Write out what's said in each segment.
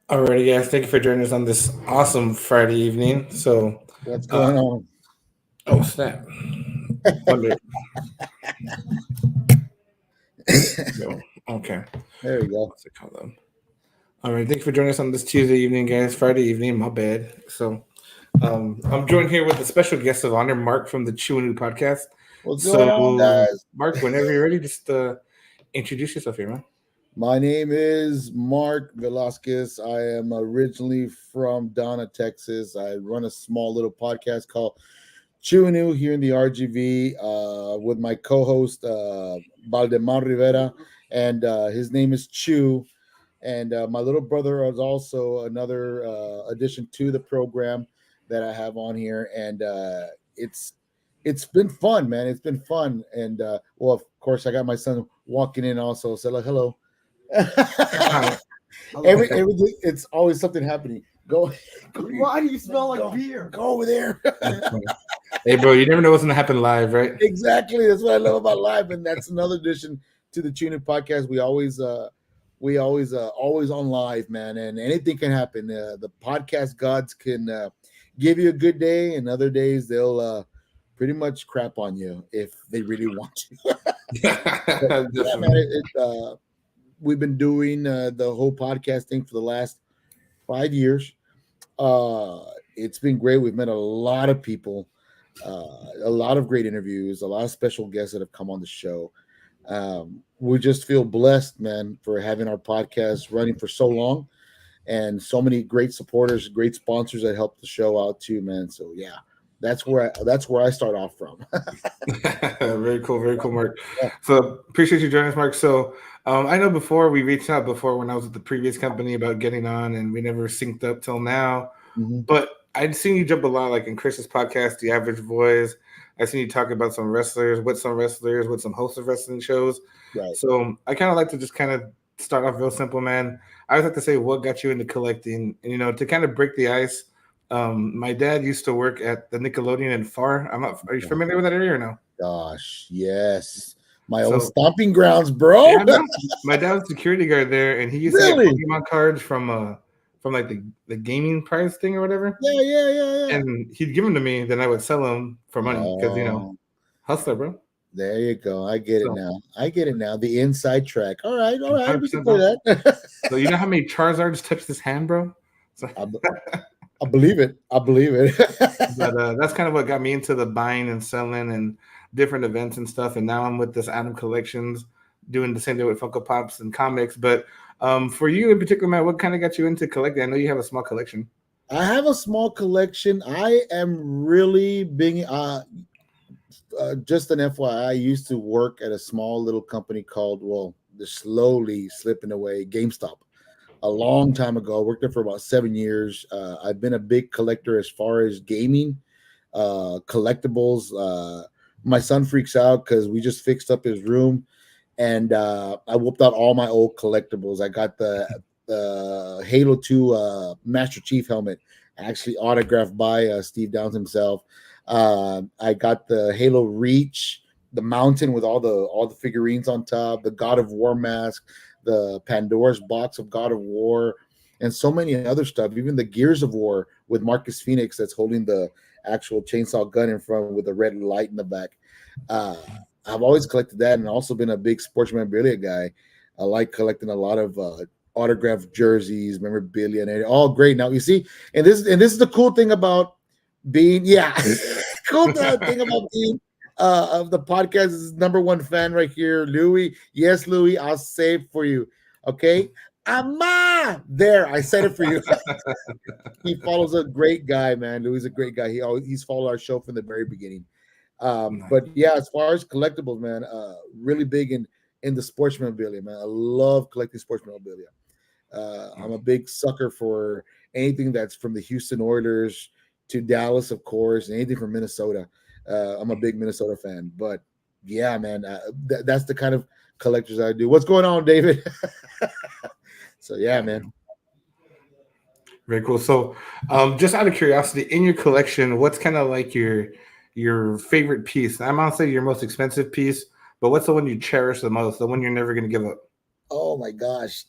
Alrighty, guys. Thank you for joining us on this awesome Friday evening. What's Uh, going on? oh snap! Wonder. Go. Okay. There you go. What's it called? All right. Thank you for joining us on this Tuesday evening, guys. Friday evening. My bad. I'm joined here with a special guest of honor, Mark from the Chewinu podcast. What's going on, So, guys? Mark, whenever you're ready, just introduce yourself here, man. My name is Mark Velasquez. I am originally from Donna, Texas. I run a small little podcast called Chewinu here in the RGV with my co-host Valdemar Rivera, and his name is Chew. And my little brother is also another addition to the program that I have on here, and it's been fun, man. It's been fun, and well, of course, I got my son walking in also. So like, hello. Hi. Everything, it's always something happening. Go. Why do you smell like beer? Go over there. Hey, bro, you never know what's gonna happen live, right? Exactly. That's what I love about live, and that's another addition to the Tune In podcast. We always on live, man, and anything can happen. The podcast gods can give you a good day, and other days they'll pretty much crap on you if they really want to. Yeah, man, Definitely. we've been doing the whole podcast thing for the last 5 years. Uh, it's been great. We've met a lot of people, a lot of great interviews, a lot of special guests that have come on the show. We just feel blessed, man, for having our podcast running for so long and so many great supporters, great sponsors that help the show out too, man. So yeah, that's where I start off from. Very cool, Mark. Yeah. So appreciate you joining us, Mark. I know before we reached out before when I was with the previous company about getting on, and we never synced up till now. Mhm. But I'd seen you jump a lot, like in Chris's podcast, The Average Voice. I've seen you talk about some wrestlers, with some hosts of wrestling shows. Right. So I kind of like to just kind of start off real simple, man. I always like to say what got you into collecting, and to kind of break the ice. My dad used to work at the Nickelodeon in Far. I'm not. Are you familiar with that area or no? Gosh, yes. My old So stomping grounds, bro. yeah, man. My dad was a security guard there, and he used to get Really? Pokemon cards from like the gaming prize thing or whatever. Yeah, yeah, yeah, yeah. And he'd give them to me, then I would sell them for money because Oh, hustler, bro. there you go. I get it So now. I get it now. The inside track. All right. We can 100%, play bro. that. So you know how many Charizards touched this hand, bro? So, I, b- I believe it. I believe it. but that's kind of what got me into the buying and selling and different events and stuff. And now I'm with this Adam Collections, doing the same thing with Funko Pops and comics. But for you in particular, man, what kind of got you into collecting? I know you have a small collection. I have a small collection. I am really being just an FYI. I used to work at a small little company called, well, they're slowly slipping away, GameStop. A long time ago. I worked there for about 7 years. I've been a big collector as far as gaming, collectibles. My son freaks out because we just fixed up his room, and I whooped out all my old collectibles. I got the Halo 2 Master Chief helmet, actually autographed by Steve Downs himself. I got the Halo Reach, the mountain with all the figurines on top, the God of War mask, the Pandora's box of God of War, and so many other stuff. Even the Gears of War with Marcus Phoenix that's holding the actual chainsaw gun in front with a red light in the back. Uh, I've always collected that, and also been a big sports memorabilia guy. I like collecting a lot of autographed jerseys, memorabilia, and all great. Now you see, and this is the cool thing about being, yeah, cool thing about being of the podcast is number one fan right here, Louis. Yes, Louis, I'll save for you. Okay. Ama, there, I said it for you. He follows a great guy, man. Louis is a great guy. He's followed our show from the very beginning. Nice. But yeah, as far as collectibles, man, really big in the sports memorabilia, man. I love collecting sports memorabilia. I'm a big sucker for anything that's from the Houston Oilers to Dallas, of course, and anything from Minnesota. I'm a big Minnesota fan, but yeah, man, that's the kind of collectors I do. What's going on, David? So yeah, man. Very cool. So, just out of curiosity, in your collection, what's kind of like your favorite piece? I'm not saying your most expensive piece, but what's the one you cherish the most? The one you're never going to give up? Oh my gosh,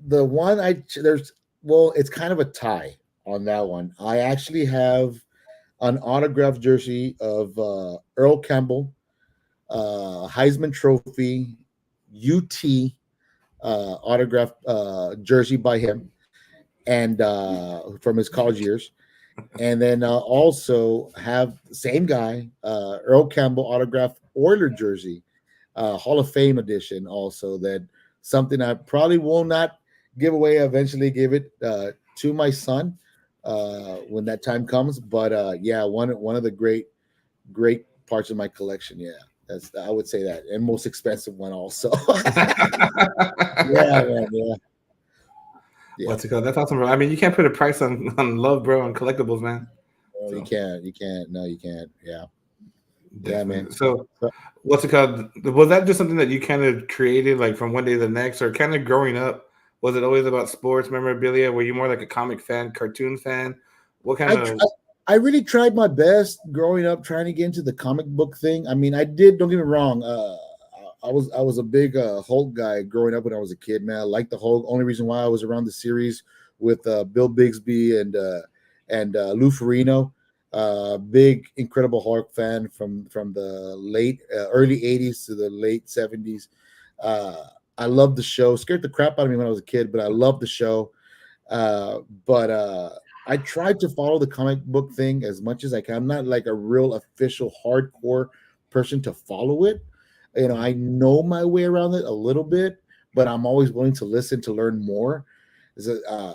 the one I there's Well, it's kind of a tie on that one. I actually have an autographed jersey of Earl Campbell, Heisman Trophy, UT autographed jersey by him, and from his college years. And then also have the same guy, Earl Campbell autographed Oiler jersey, Hall of Fame edition. Also, that something I probably will not give away. Eventually, give it to my son when that time comes. But yeah, one of the great parts of my collection. Yeah, that's I would say that, and most expensive one also. Yeah, man, yeah, yeah. What's it called? That's awesome, bro. I mean, you can't put a price on love, bro, on collectibles, man. No, you So can't. You can't. No, you can't. Yeah, yeah, man. definitely. So So, what's it called? Was that just something that you kind of created like from one day to the next, or kind of growing up? Was it always about sports memorabilia? Were you more like a comic fan, cartoon fan? What kind I tr- of I really tried my best growing up trying to get into the comic book thing. I mean, I did. Don't get me wrong. I was a big Hulk guy growing up when I was a kid. Man, I liked the Hulk. Only reason why I was around the series with Bill Bixby and Lou Ferrigno. Big Incredible Hulk fan from the late early '80s to the late '70s. Uh, I loved the show. Scared the crap out of me when I was a kid, but I loved the show. But I tried to follow the comic book thing as much as I can. I'm not like a real official hardcore person to follow it. I know my way around it a little bit, but I'm always willing to listen to learn more. A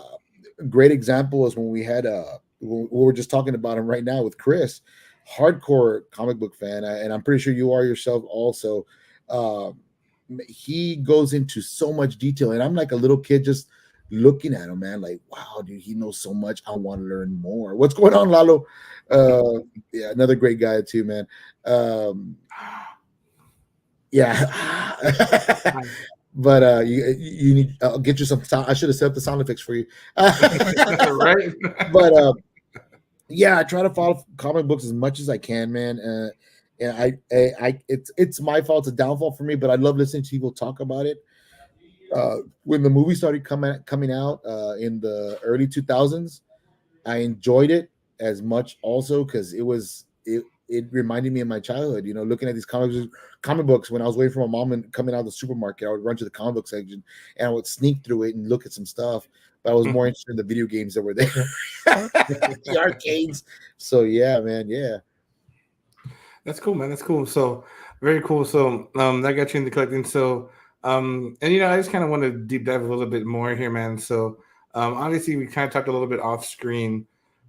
great example is when we had we were just talking about him right now with Chris, hardcore comic book fan, and I'm pretty sure you are yourself also. Um, he goes into so much detail, and I'm like a little kid just looking at him, man, like, wow, dude, he knows so much. I want to learn more. What's going on, Lalo? Yeah, another great guy too, man. Yeah. But you need I'll get you some sound. I should have set up the sound effects for you. right? But yeah, I try to follow comic books as much as I can, man. And it's my fault, it's a downfall for me, but I love listening to people talk about it. When the movie started coming out in the early 2000s, I enjoyed it as much also because it reminded me of my childhood. Looking at these comic books when I was waiting for my mom and coming out of the supermarket, I would run to the comic book section and I would sneak through it and look at some stuff. But I was more interested in the video games that were there, the arcades. So yeah, man, yeah. That's cool, man. That's cool. So very cool. So that got you into collecting. So and I just kind of want to deep dive a little bit more here, man. So obviously we kind of talked a little bit off screen.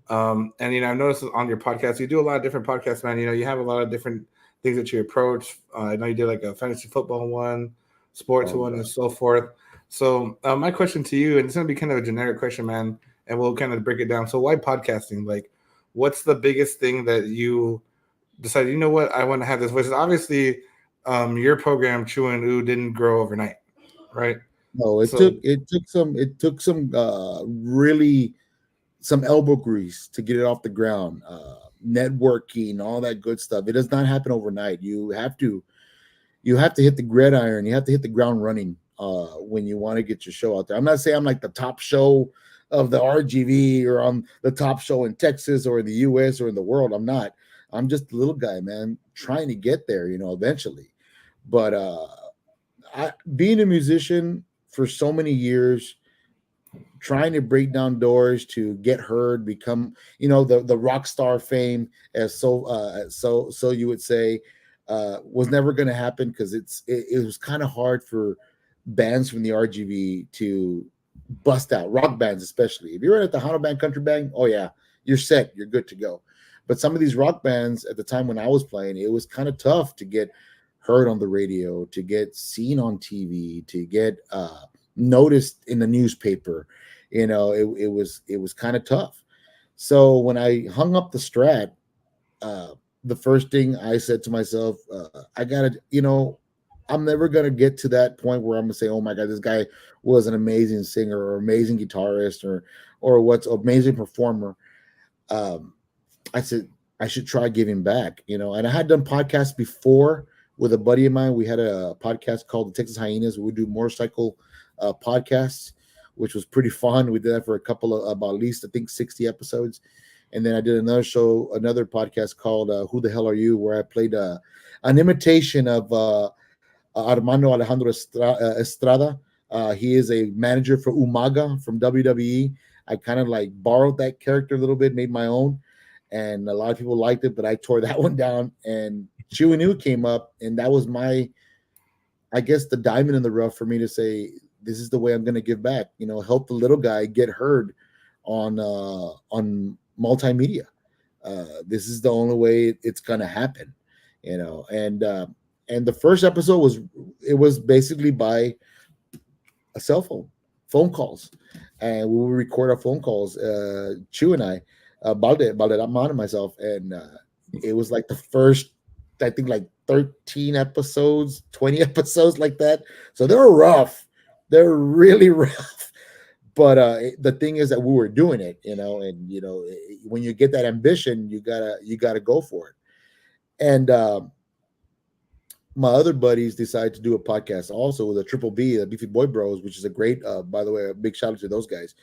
And I've noticed on your podcast, you do a lot of different podcasts, man. You have a lot of different things that you approach. I know you did like a fantasy football one, sports Oh, one, yeah. and so forth. So my question to you, and it's gonna be kind of a generic question, man, and we'll kind of break it down. So why podcasting? Like, what's the biggest thing that you decided? You know what? I want to have this voice. Obviously, your program, Chew and Ooh, didn't grow overnight, right? No, it So took some really some elbow grease to get it off the ground. Networking, all that good stuff. It does not happen overnight. You have to hit the gridiron. You have to hit the ground running when you want to get your show out there. I'm not saying I'm like the top show of the RGV or I'm the top show in Texas or in the US or in the world. I'm not. I'm just a little guy, man, trying to get there, eventually. But being a musician for so many years, trying to break down doors to get heard, become the rock star fame, as so you would say, was never going to happen because it was kind of hard for bands from the RGV to bust out, rock bands especially. If you're at the Tejano band, country band, oh yeah, you're set, you're good to go. But some of these rock bands at the time when I was playing, it was kind of tough to get heard on the radio, to get seen on TV, to get noticed in the newspaper. It was kind of tough. So when I hung up the Strat, the first thing I said to myself, I gotta, I'm never gonna get to that point where I'm gonna say, oh my god, this guy was an amazing singer or amazing guitarist or what's amazing performer. Um, I said I should try giving back, and I had done podcasts before with a buddy of mine. We had a podcast called the Texas Hyenas. We would do motorcycle podcasts. which was pretty fun. We did that for a couple of about at least I think 60 episodes, and then I did another podcast called "Who the Hell Are You," where I played an imitation of Armando Alejandro Estrada. He is a manager for Umaga from WWE. I kind of like borrowed that character a little bit, made my own, and a lot of people liked it, but I tore that one down. And Chewy New came up, and that was I guess, the diamond in the rough for me to say, this is the way I'm going to give back. Help the little guy get heard on multimedia. This is the only way it's going to happen. And the first episode was basically by a cell phone calls, and we would record our phone calls, Chew and I, Balderrama and myself, and it was like the first, I think, like 13 episodes, 20 episodes like that. So they're rough. They're really rough. But the thing is that we were doing it, and when you get that ambition, you gotta go for it. And my other buddies decided to do a podcast also with a Triple B, the Beefy Boy Bros, which is a great, by the way, a big shout out to those guys.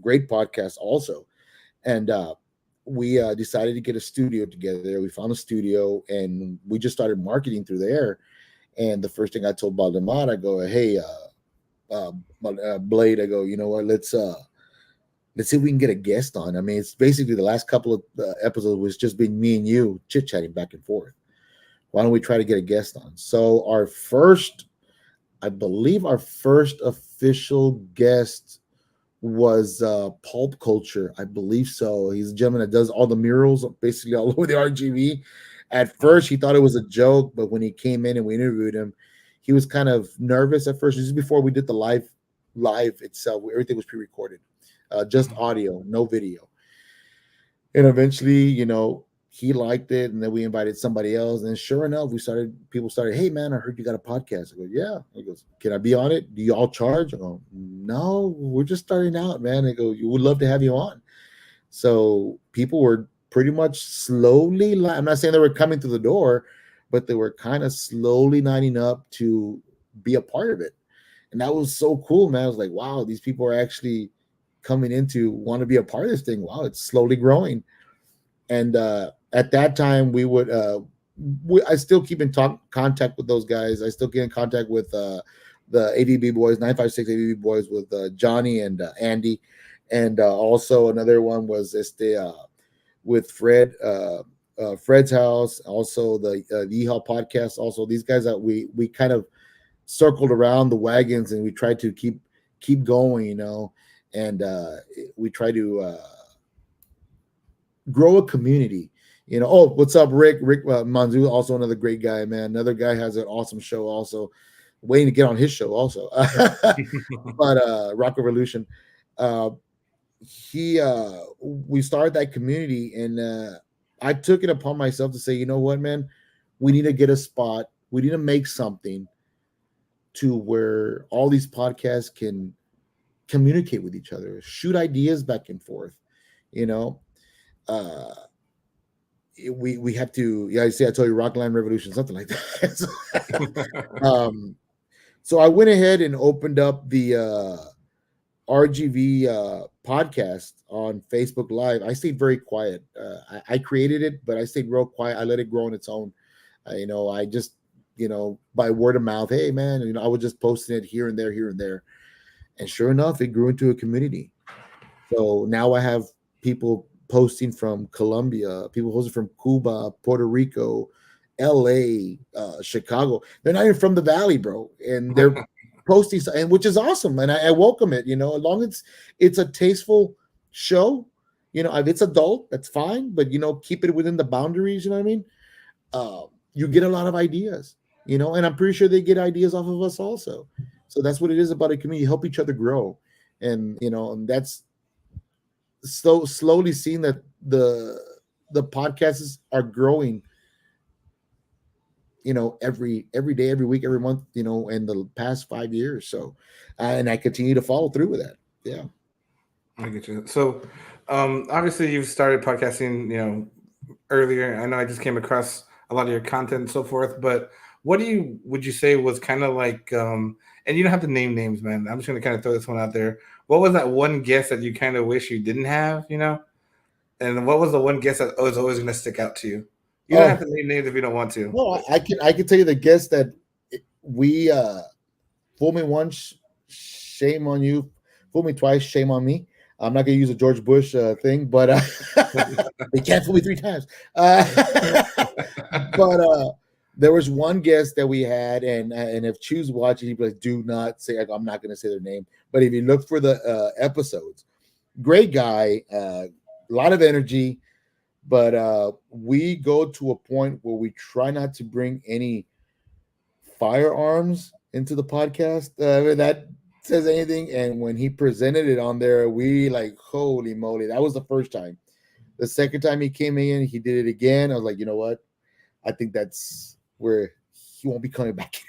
Great podcast also. And we decided to get a studio together. We found a studio, and we just started marketing through there. And the first thing I told Valdemar, I go, hey, Blade, I go, you know what, let's see if we can get a guest on. I mean, it's basically the last couple of episodes was just been me and you chit-chatting back and forth. Why don't we try to get a guest on? So I believe our first official guest was Pulp Culture. I believe so. He's a gentleman that does all the murals basically all over the RGV. At first, he thought it was a joke, but when he came in and we interviewed him, he was kind of nervous at first. This is before we did the live itself. Everything was pre-recorded, just audio, no video. And eventually, he liked it, and then we invited somebody else. And sure enough, people started, hey man, I heard you got a podcast. I go, yeah. He goes, can I be on it? Do you all charge? I go, no, we're just starting out, man. I go, you would love to have you on. So people were pretty much slowly, I'm not saying they were coming through the door, but they were kind of slowly lining up to be a part of it. And that was so cool, man. I was like, wow, these people are actually coming in to want to be a part of this thing. Wow, it's slowly growing. And at that time, we would I still keep in contact with those guys. I still get in contact with the AVB boys, 956 AVB boys, with Johnny and Andy. And also another one was with Fred, Fred's house, also the Yeehaw podcast. Also, these guys that we kind of circled around the wagons, and we tried to keep going, and we try to grow a community. Oh, what's up, Rick? Rick Manzu, also another great guy, man. Another guy has an awesome show, also waiting to get on his show, also. But Rock Revolution, we started that community, and I took it upon myself to say, you know what, man, we need to get a spot. We need to make something to where all these podcasts can communicate with each other, shoot ideas back and forth. We have to, I told you Rockland Revolution, something like that. So I went ahead and opened up the RGV podcast on Facebook Live. I stayed very quiet. I created it, but I stayed real quiet. I let it grow on its own. I just, by word of mouth, hey man, I was just posting it here and there. And sure enough, it grew into a community. So now I have people posting from Colombia, people posting from Cuba, Puerto Rico, LA, Chicago. They're not even from the Valley, bro. And they're posting, and which is awesome. And I welcome it, as long as it's a tasteful show, if it's adult, that's fine. But, keep it within the boundaries, you know what I mean? You get a lot of ideas, and I'm pretty sure they get ideas off of us also. So that's what it is about a community. Help each other grow. And, and that's slowly seeing that the podcasts are growing, every day, every week, every month, in the past 5 years. So, and I continue to follow through with that. Yeah. I get you. So, obviously you've started podcasting, earlier. I know I just came across a lot of your content and so forth, but what would you say was kind of like and you don't have to name names, man. I'm just gonna kind of throw this one out there. What was that one guest that you kind of wish you didn't have, you know? And what was the one guest that was always gonna stick out to you? You don't have Oh to name names if you don't want to. no, I can tell you the guest that we fool me once, shame on you. Fool me twice, shame on me. I'm not gonna use a George Bush thing, but they can't fool me 3 times. But there was one guest that we had, and if Choose watching, he'd be like, "Do not say." Like, I'm not gonna say their name, but if you look for the episodes, great guy, a lot of energy. But we go to a point where we try not to bring any firearms into the podcast. That says anything. And when he presented it on there, we like, holy moly, that was the first time. The second time he came in, he did it again. I was like, you know what? I think that's where he won't be coming back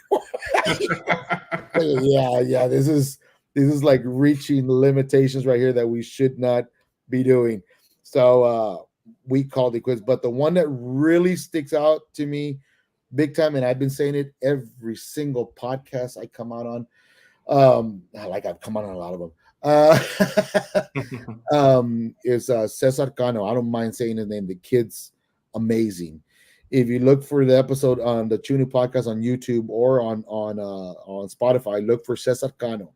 anymore. Yeah. This is like reaching limitations right here that we should not be doing. So we called it quits. But the one that really sticks out to me big time, and I've been saying it every single podcast I come out on. Like I've come on a lot of them. Is Cesar Cano. I don't mind saying his name. The kid's amazing. If you look for the episode on the Chunu podcast on YouTube or on Spotify, look for Cesar Cano.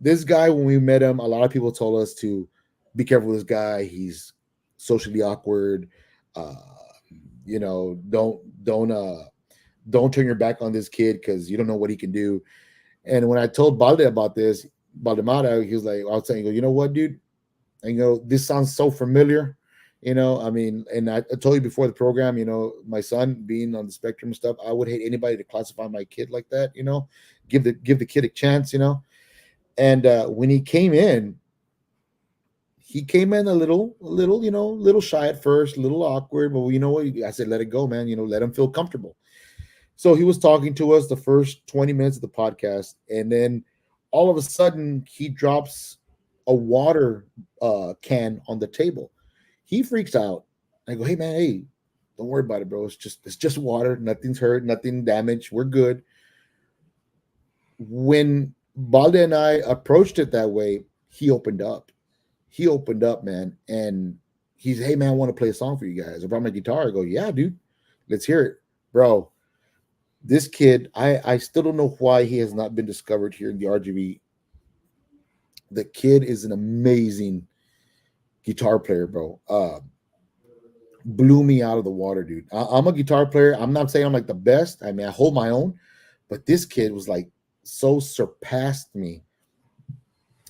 This guy, when we met him, a lot of people told us to be careful with this guy. He's socially awkward. Don't turn your back on this kid because you don't know what he can do. And when I told Balde about this, Baldemara, he was like, I was saying, you know what, dude? And this sounds so familiar. I mean, and I told you before the program, my son being on the spectrum and stuff, I would hate anybody to classify my kid like that, give the kid a chance, And when he came in a little shy at first, a little awkward, but you know what? I said, let it go, man. Let him feel comfortable. So he was talking to us the first 20 minutes of the podcast, and then all of a sudden he drops a water can on the table. He freaks out. I go, hey man, hey, don't worry about it, bro. It's just water. Nothing's hurt, nothing damaged. We're good. When Balde and I approached it that way, he opened up. He opened up, man, and he's, hey man, I want to play a song for you guys. I brought my guitar. I go, yeah, dude, let's hear it, bro. This kid, I still don't know why he has not been discovered here in the RGB. The kid is an amazing guitar player, bro. Blew me out of the water, dude. I'm a guitar player. I'm not saying I'm like the best. I mean, I hold my own, but this kid was like so surpassed me.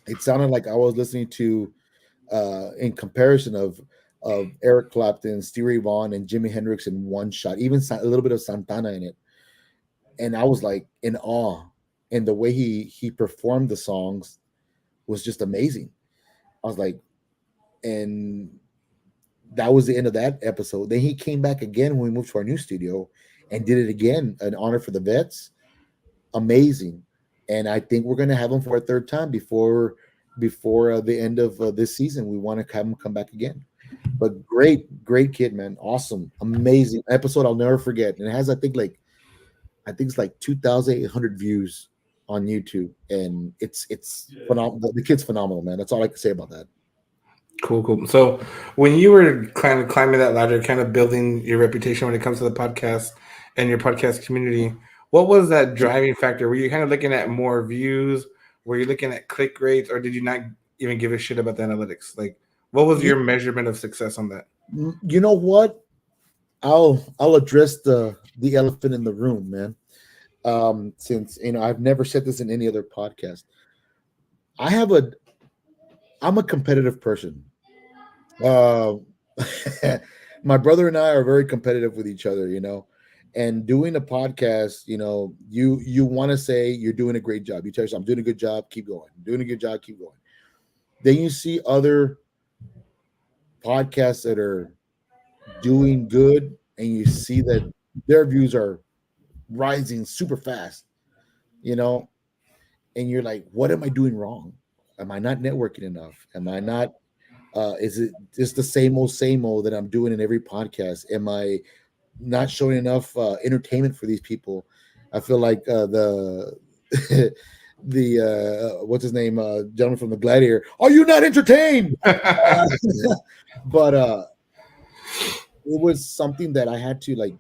It sounded like I was listening to, in comparison of Eric Clapton, Stevie Vaughan, and Jimi Hendrix in one shot, even a little bit of Santana in it. And I was like in awe, and the way he performed the songs was just amazing. I was like, and that was the end of that episode. Then he came back again when we moved to our new studio and did it again, an honor for the vets. Amazing. And I think we're going to have him for a third time before the end of this season. We want to have him come back again. But great kid, man. Awesome. Amazing episode. I'll never forget. And it has, I think it's like 2,800 views on YouTube, and it's phenomenal. The kid's phenomenal, man. That's all I can say about that. Cool. So when you were kind of climbing that ladder, kind of building your reputation when it comes to the podcast and your podcast community, what was that driving factor? Were you kind of looking at more views? Were you looking at click rates, or did you not even give a shit about the analytics? Like, what was your measurement of success on that? You know what? I'll address the elephant in the room, man. Since I've never said this in any other podcast. I'm a competitive person. My brother and I are very competitive with each other, and doing a podcast, you want to say you're doing a great job. You tell yourself, I'm doing a good job, keep going. Doing a good job, keep going. Then you see other podcasts that are doing good, and you see that their views are rising super fast, and you're like, what am I doing wrong? Am I not networking enough? Am I not is it just the same old that I'm doing in every podcast? Am I not showing enough entertainment for these people? I feel like the the what's his name, gentleman from the Gladiator. Are you not entertained? But it was something that I had to like,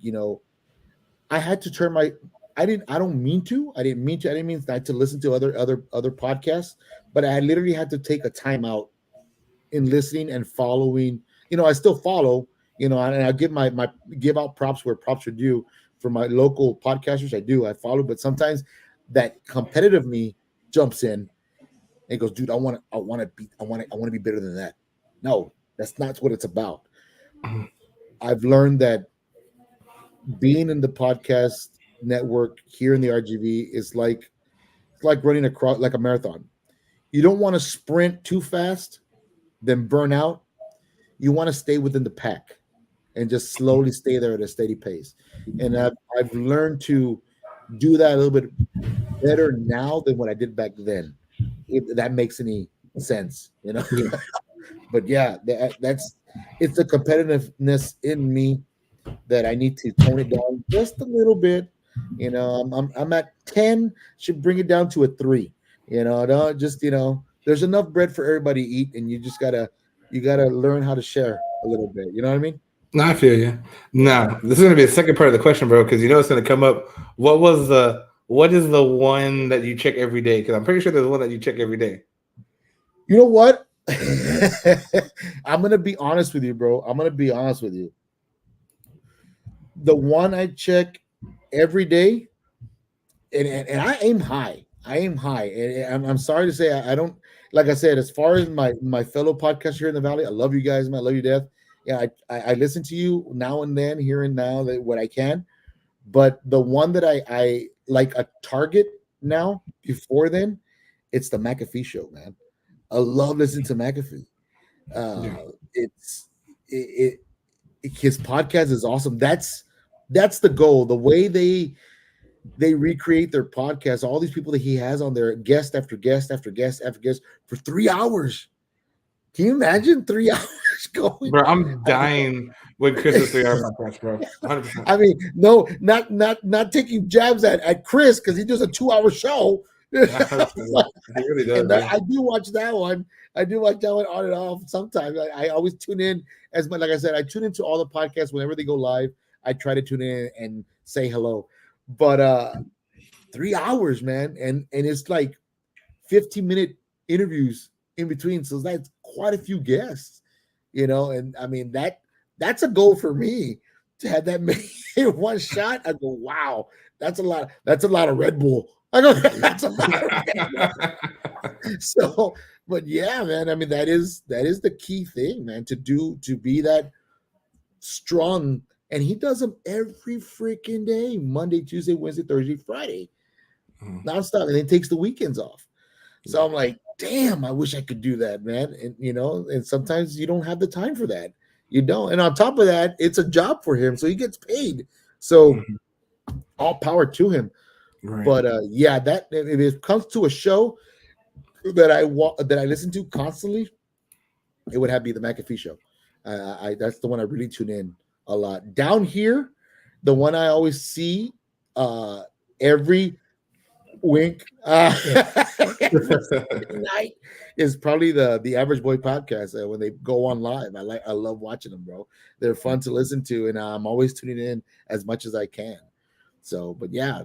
I had to turn my. I don't mean to. I didn't mean to. I didn't mean not to listen to other podcasts, but I literally had to take a time out in listening and following. I still follow. And I give give out props where props are due for my local podcasters. I follow, but sometimes that competitive me jumps in and goes, dude, I want to be better than that. No, that's not what it's about. I've learned that being in the podcast network here in the RGV is like running across like a marathon. You don't want to sprint too fast, then burn out. You want to stay within the pack and just slowly stay there at a steady pace. And I've learned to do that a little bit better now than what I did back then. If that makes any sense, But yeah, it's the competitiveness in me that I need to tone it down just a little bit. I'm at 10, should bring it down to a 3. Don't just there's enough bread for everybody to eat, and you gotta learn how to share a little bit. You know what I mean? No, I feel you. Now, this is going to be the second part of the question, bro, because it's going to come up. What is the one that you check every day? Because I'm pretty sure there's one that you check every day. You know what? I'm going to be honest with you, bro. I'm going to be honest with you. The one I check every day, and I aim high. And I'm sorry to say I don't, like I said, as far as my fellow podcasters here in the Valley, I love you guys, man. I love you to death. Yeah, I listen to you now and then, here and now, what I can. But the one that I like a target now, before then, it's the McAfee show, man. I love listening to McAfee. His podcast is awesome. That's the goal. The way they recreate their podcast, all these people that he has on there, guest after guest after guest after guest, for 3 hours. Can you imagine 3 hours going? Bro, I'm dying with Chris's 3-hour podcast, bro. 100%. I mean, no, not taking jabs at Chris because he does a 2-hour show. He really does. I do watch that one. I do watch that one on and off. Sometimes I always tune in like I said, I tune into all the podcasts whenever they go live. I try to tune in and say hello. But 3 hours, man, and it's like 15-minute interviews in between, so that's quite a few guests, and I mean that's a goal for me to have that many in one shot. I go, wow, that's a lot of Red Bull. I go, that's a lot of Red Bull. So, but yeah, man, I mean that is the key thing, man, to be that strong. And he does them every freaking day, Monday, Tuesday, Wednesday, Thursday, Friday, nonstop, and then takes the weekends off. So I'm like, damn, I wish I could do that, man. And and sometimes you don't have the time for that. You don't. And on top of that, it's a job for him, so he gets paid. So all power to him. Right. But yeah, that if it comes to a show that I listen to constantly, it would have to be the McAfee show. That's the one I really tune in a lot. Down here, the one I always see every wink night is probably the Average Boy podcast when they go on live. I love watching them, bro. They're fun to listen to, and I'm always tuning in as much as I can. So, but yeah,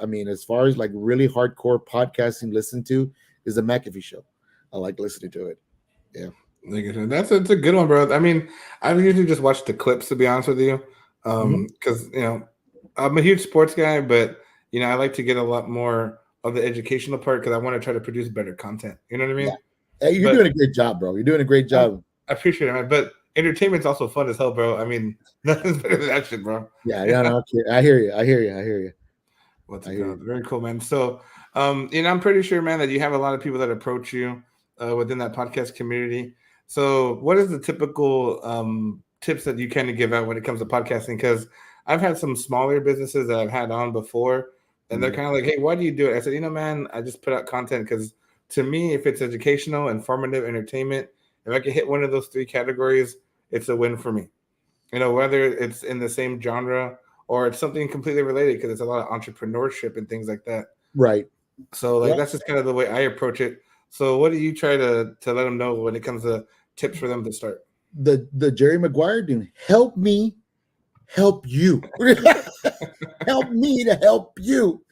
I mean, as far as like really hardcore podcasting listen to is the McAfee show. I like listening to it. Yeah. That's a good one, bro. I mean, I usually just watch the clips, to be honest with you, because I'm a huge sports guy, but I like to get a lot more of the educational part because I want to try to produce better content. You know what I mean? Yeah. Hey, you're doing a great job, bro. You're doing a great job. I appreciate it, man. But entertainment's also fun as hell, bro. I mean, nothing's better than that shit, bro. Yeah, no, I hear you. Very cool, man. So, I'm pretty sure, man, that you have a lot of people that approach you within that podcast community. So what is the typical tips that you kind of give out when it comes to podcasting? Because I've had some smaller businesses that I've had on before, and they're kind of like, hey, why do you do it? I said, man, I just put out content because to me, if it's educational, informative, entertainment, if I can hit one of those 3 categories, it's a win for me. Whether it's in the same genre or it's something completely related because it's a lot of entrepreneurship and things like that. Right. So like Yeah. that's just kind of the way I approach it. So what do you try to let them know when it comes to tips for them to start? The Jerry Maguire doing, help me help you. Help me to help you.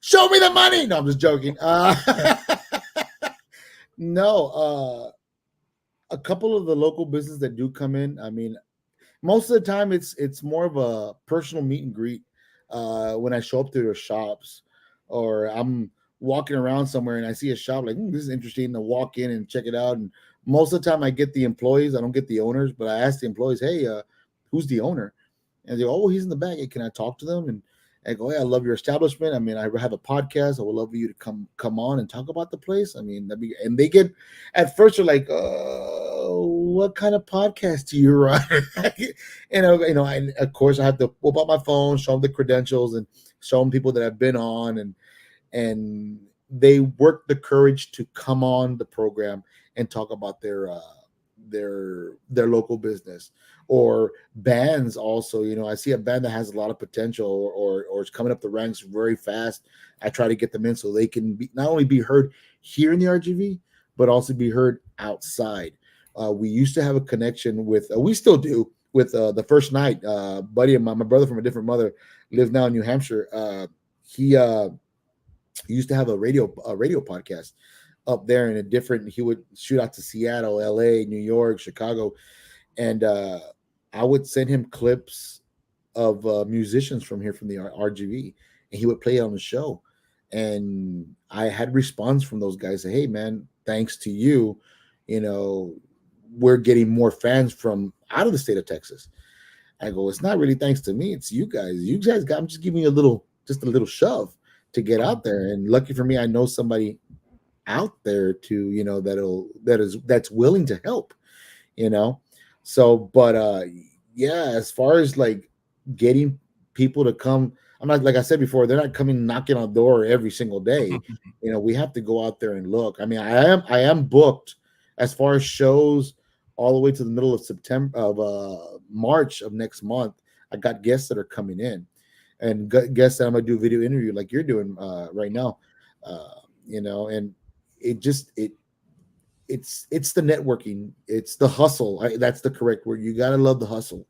Show me the money. No, I'm just joking. No, a couple of the local businesses that do come in, I mean, most of the time it's more of a personal meet and greet when I show up to their shops, or I'm walking around somewhere and I see a shop like, this is interesting to walk in and check it out. And most of the time I get the employees, I don't get the owners, but I ask the employees, hey, who's the owner? And they go, oh, he's in the back. Hey, can I talk to them? And I go, hey, I love your establishment. I mean, I have a podcast. I would love for you to come on and talk about the place. I mean, and they get, at first they're like, what kind of podcast do you run? And of course I have to whip out my phone, show them the credentials, and show them people that I've been on, and they work the courage to come on the program and talk about their local business. Or bands also, I see a band that has a lot of potential or is coming up the ranks very fast. I try to get them in so they can not only be heard here in the RGV, but also be heard outside. We used to have a connection with, we still do, with the First Night. Buddy of mine, my brother from a different mother, lives now in New Hampshire. He used to have a radio podcast up there he would shoot out to Seattle, LA, New York, Chicago. And I would send him clips of musicians from here, from the RGV, and he would play it on the show. And I had response from those guys say, hey man, thanks to you, we're getting more fans from out of the state of Texas. I go, it's not really thanks to me, it's you guys. You guys I'm just giving you a little shove to get out there. And lucky for me, I know somebody out there to, that's willing to help, So, but yeah, as far as like getting people to come, I'm not, like I said before, they're not coming knocking on the door every single day. We have to go out there and look. I mean, I am booked as far as shows all the way to the middle of September, of March of next month. I got guests that are coming in, and guests that I'm gonna do a video interview like you're doing right now. And it's the networking, it's the hustle. That's the correct word. You gotta love the hustle.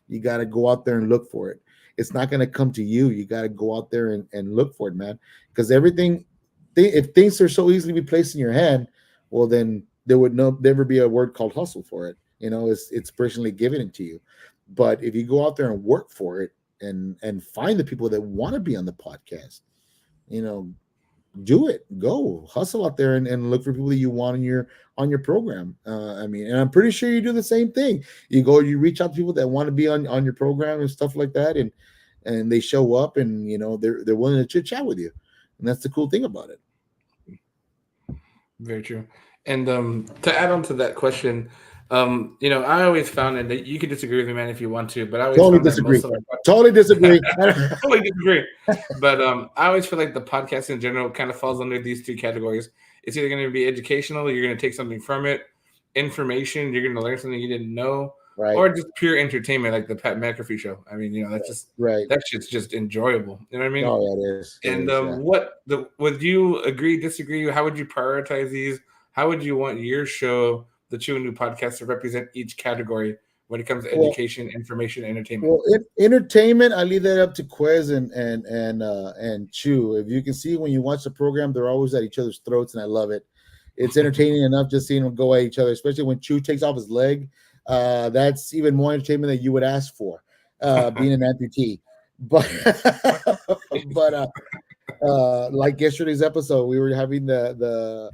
You gotta go out there and look for it. It's not gonna come to you. You gotta go out there and look for it, man. Because if things are so easily be placed in your hand, well then there would never be a word called hustle for it. It's personally given it to you. But if you go out there and work for it and find the people that want to be on the podcast, do it. Go hustle out there and look for people that you want on your program. And I'm pretty sure you do the same thing. You reach out to people that want to be on your program and stuff like that, and they show up, and they're willing to chit chat with you, and that's the cool thing about it. Very true. And to add on to that question, I always found, and you can disagree with me, man, if you want to, but I always totally disagree. Totally disagree. But I always feel like the podcast in general kind of falls under these two categories. It's either going to be educational, you're going to take something from it, information, you're going to learn something you didn't know, right, or just pure entertainment, like the Pat McAfee show. I mean, that's just right. That shit's just enjoyable. You know what I mean? Oh, yeah, it is. And would you agree, disagree? How would you prioritize these? How would you want your show, the Chew and New podcast, to represent each category when it comes to education, information, entertainment? Well, entertainment, I leave that up to Quez and Chew. If you can see when you watch the program, they're always at each other's throats, and I love it. It's entertaining enough just seeing them go at each other, especially when Chew takes off his leg. That's even more entertainment than you would ask for, being an amputee. But like yesterday's episode, we were having the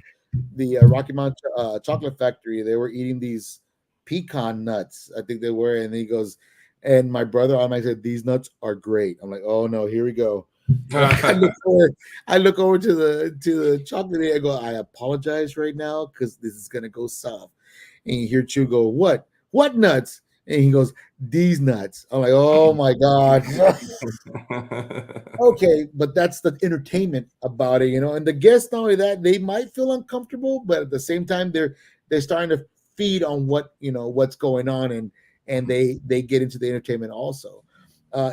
Rocky Mountain Chocolate Factory. They were eating these pecan nuts, I think they were, and he goes, and my brother on, I said, these nuts are great. I'm like, oh no, here we go. I look over to the chocolate. I go, I apologize right now because this is gonna go soft. And you hear Chew go, what nuts? And he goes, these nuts. I'm like, oh my God. Okay, but that's the entertainment about it, And the guests, not only that, they might feel uncomfortable, but at the same time, they're starting to feed on what's going on, and they get into the entertainment also.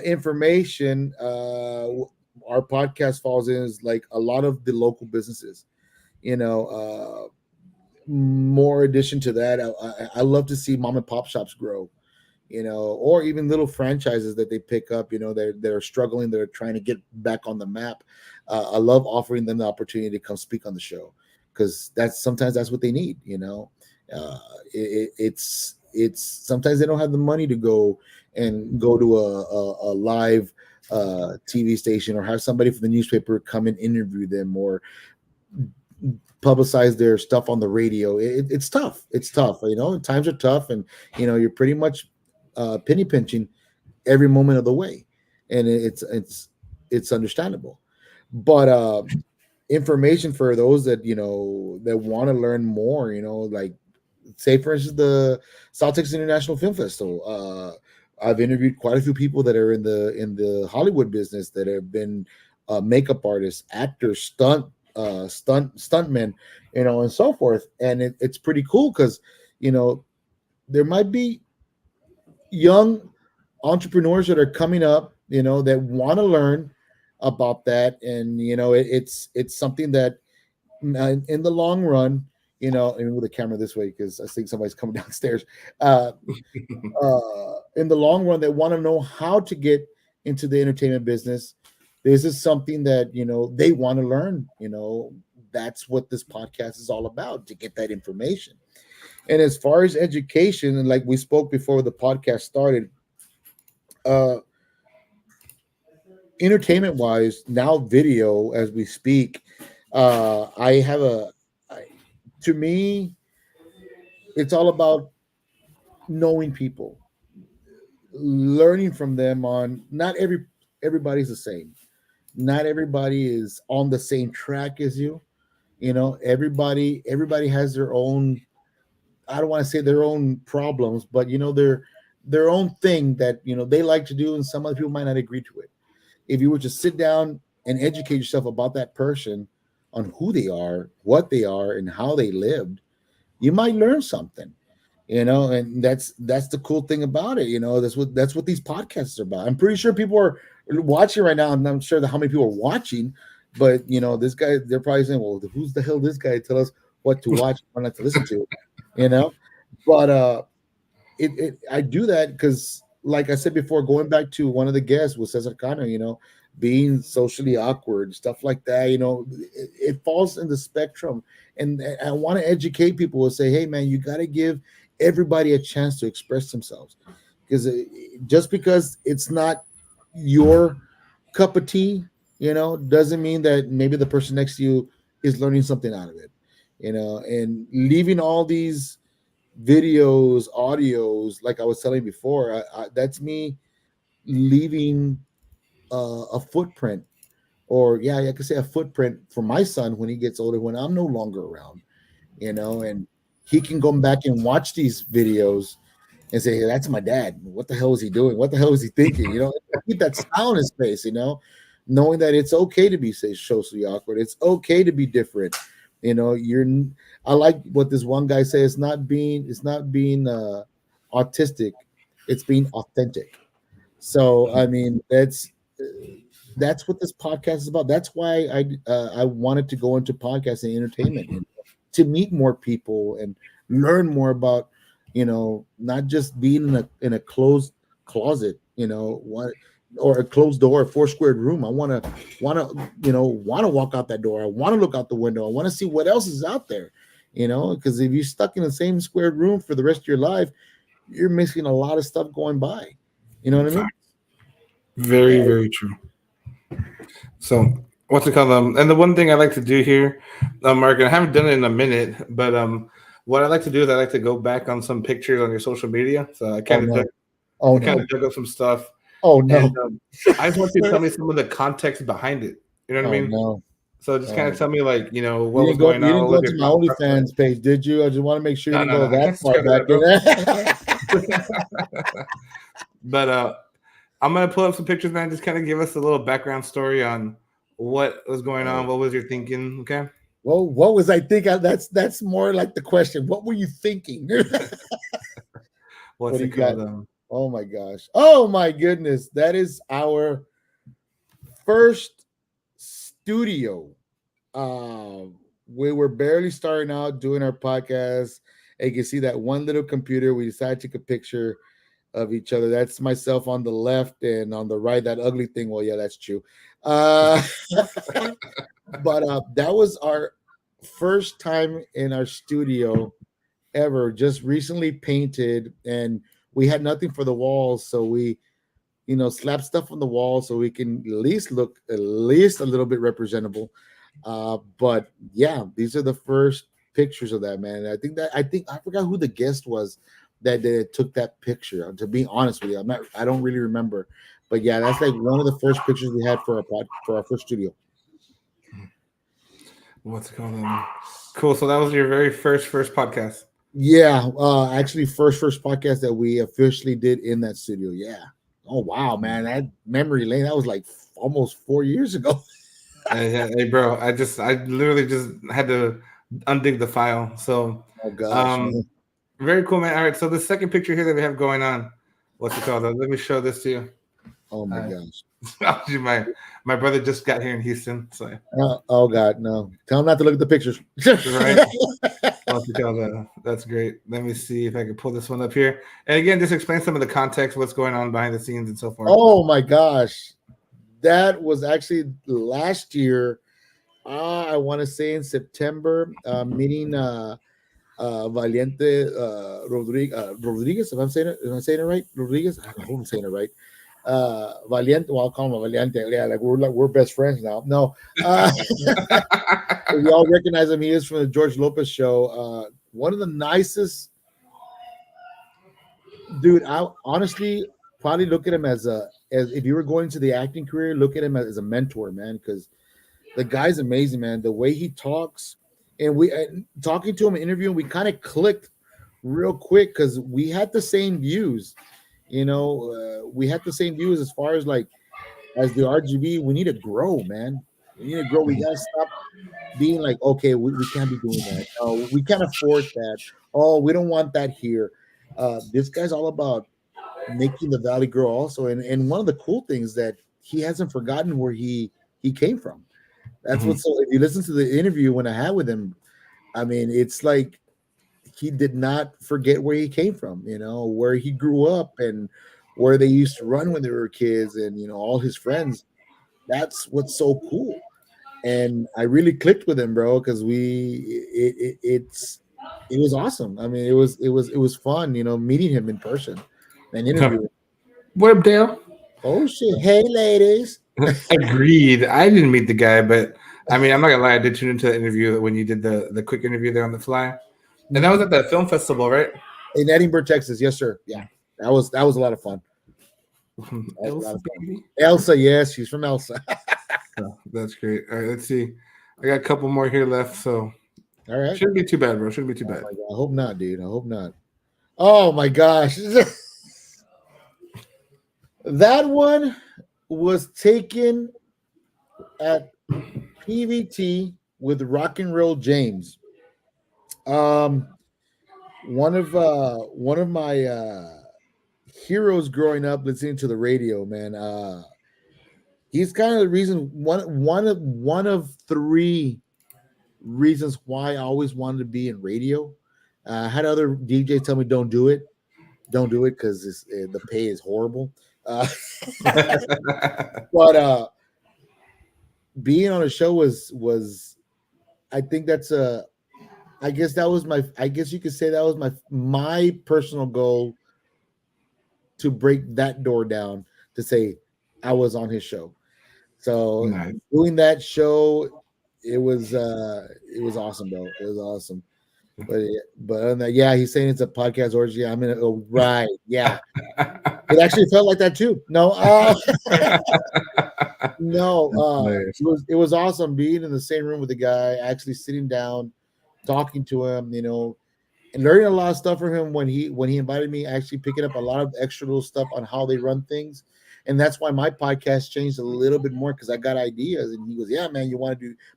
information, our podcast falls in is like a lot of the local businesses. More addition to that, I love to see mom and pop shops grow. Or even little franchises that they pick up, they're struggling, they're trying to get back on the map. I love offering them the opportunity to come speak on the show, because sometimes that's what they need. It's sometimes they don't have the money to go to a live TV station, or have somebody from the newspaper come and interview them, or publicize their stuff on the radio. It's tough. Times are tough, and you're pretty much penny pinching every moment of the way, and it's understandable. But information for those that that want to learn more, like, say for instance, the South Texas International Film Festival. I've interviewed quite a few people that are in the Hollywood business, that have been makeup artists, actors, stuntmen, and so forth. And it's pretty cool, because there might be young entrepreneurs that are coming up, that want to learn about that. And it's something that in the long run, and with the camera this way, because I think somebody's coming downstairs, in the long run, they want to know how to get into the entertainment business. This is something that they want to learn. That's what this podcast is all about, to get that information. And as far as education, and like we spoke before the podcast started, entertainment wise, now video as we speak, to me, it's all about knowing people, learning from them. On not everybody's the same. Not everybody is on the same track as you. Everybody has their own, I don't want to say their own problems, but their own thing that they like to do, and some other people might not agree to it. If you were to sit down and educate yourself about that person, on who they are, what they are, and how they lived, you might learn something. And that's the cool thing about it. That's what these podcasts are about. I'm pretty sure people are watching right now. I'm not sure how many people are watching, but this guy, they're probably saying, well, who's the hell this guy to tell us what to watch, what not to listen to, but I do that because, like I said before, going back to one of the guests with Cesar Cano, being socially awkward, stuff like that, it falls in the spectrum. And I want to educate people and say, hey man, you got to give everybody a chance to express themselves, because just because it's not your cup of tea, doesn't mean that maybe the person next to you is learning something out of it, and leaving all these videos, audios, like I was telling before, that's me leaving a footprint, or I could say a footprint for my son when he gets older, when I'm no longer around, and he can go back and watch these videos and say, hey, that's my dad. What the hell is he doing? What the hell is he thinking? Keep that smile on his face, knowing that it's okay to be socially awkward. It's okay to be different. I like what this one guy said. It's not being autistic. It's being authentic. So, I mean, that's what this podcast is about. That's why I wanted to go into podcasting and entertainment, to meet more people and learn more about, not just being in a closed closet, or a closed door, a 4-squared room. I want to walk out that door. I want to look out the window. I want to see what else is out there, because if you're stuck in the same squared room for the rest of your life, you're missing a lot of stuff going by. You know what I mean? Very, very true. So what's it called? And the one thing I like to do here, Mark, and I haven't done it in a minute, but what I like to do is I like to go back on some pictures on your social media. So I kind of dug up some stuff. Oh no! And, I just want you to tell me some of the context behind it. You know what I mean? No. So just kind of tell me, like, what was going on. You didn't go to my OnlyFans page, did you? I just want to make sure you didn't go that far back. But I'm gonna pull up some pictures, man. Just kind of give us a little background story on what was going on. What was your thinking? Okay. Well, what was I thinking? That's more like the question. What were you thinking? What's it called? Oh my gosh. Oh my goodness. That is our first studio. We were barely starting out doing our podcast. And you can see that one little computer. We decided to take a picture of each other. That's myself on the left, and on the right, that ugly thing. Well, yeah, that's true. Uh, but that was our first time in our studio ever. Just recently painted, and we had nothing for the walls, so we slap stuff on the wall so we can at least look at least a little bit representable. But yeah, these are the first pictures of that, man. I think I forgot who the guest was that took that picture. To be honest with you, I don't really remember. But yeah, that's like one of the first pictures we had for our first studio. What's it called? Cool. So that was your very first podcast. Yeah, actually, first podcast that we officially did in that studio. Yeah. Oh wow, man, that memory lane. That was like almost 4 years ago. Hey, bro, I literally just had to undig the file. So, Oh gosh, man. very cool, man. All right, so the second picture here that we have going on, what's it called? Let me show this to you. Oh my gosh. my brother just got here in Houston, so Oh God, no! Tell him not to look at the pictures. right. What's it called? That's great. Let me see if I can pull this one up here. And again, just explain some of the context, what's going on behind the scenes, and so forth. Oh my gosh, that was actually last year. I want to say in September, meeting Valiente Rodriguez. If I'm saying it right, Rodriguez. I hope I'm saying it right. Valiente. Well, I'll call him Valiente. Yeah, like we're best friends now. No, we all recognize him. He is from the George Lopez show. One of the nicest dude. I honestly probably look at him as if you were going to the acting career, look at him as a mentor, man, because the guy's amazing, man. The way he talks, and we talking to him, interviewing, we kind of clicked real quick because we had the same views. We had the same views as far as like as the RGB. We need to grow, man. We need to grow. We gotta stop being like, okay, we can't be doing that. We can't afford that. Oh, we don't want that here. This guy's all about making the valley grow also. And one of the cool things that he hasn't forgotten where he came from. That's what's so. If you listen to the interview when I had with him, I mean, it's like he did not forget where he came from, where he grew up and where they used to run when they were kids, and all his friends. That's what's so cool. And I really clicked with him, bro, because it was awesome. I mean, it was fun, meeting him in person and interviewing. What up, Dale? Oh shit! Hey, ladies. Agreed. I didn't meet the guy, but I mean, I'm not gonna lie. I did tune into the interview when you did the quick interview there on the fly, and that was at the film festival, right? In Edinburgh, Texas. Yes, sir. Yeah, that was a lot of fun. Elsa, baby. Elsa, yes, she's from Elsa. Oh, that's great. All right, let's see. I got a couple more here left, so all right. Shouldn't be too bad, bro. Shouldn't be too bad. My God. I hope not, dude. I hope not. Oh my gosh. That one was taken at PVT with Rock and Roll James. One of my heroes growing up listening to the radio, man. He's kind of the reason one of three reasons why I always wanted to be in radio. I had other DJs tell me don't do it because the pay is horrible. But being on a show was I think that's I guess you could say that was my personal goal to break that door down to say I was on his show. So nice. Doing that show, it was awesome, bro. It was awesome. But other than that, yeah, he's saying it's a podcast orgy. I'm gonna go right. Yeah, it actually felt like that too. No, nice. It was awesome being in the same room with the guy, actually sitting down, talking to him, and learning a lot of stuff from him when he invited me. Actually picking up a lot of extra little stuff on how they run things. And that's why my podcast changed a little bit more because I got ideas. And he goes, "Yeah, man,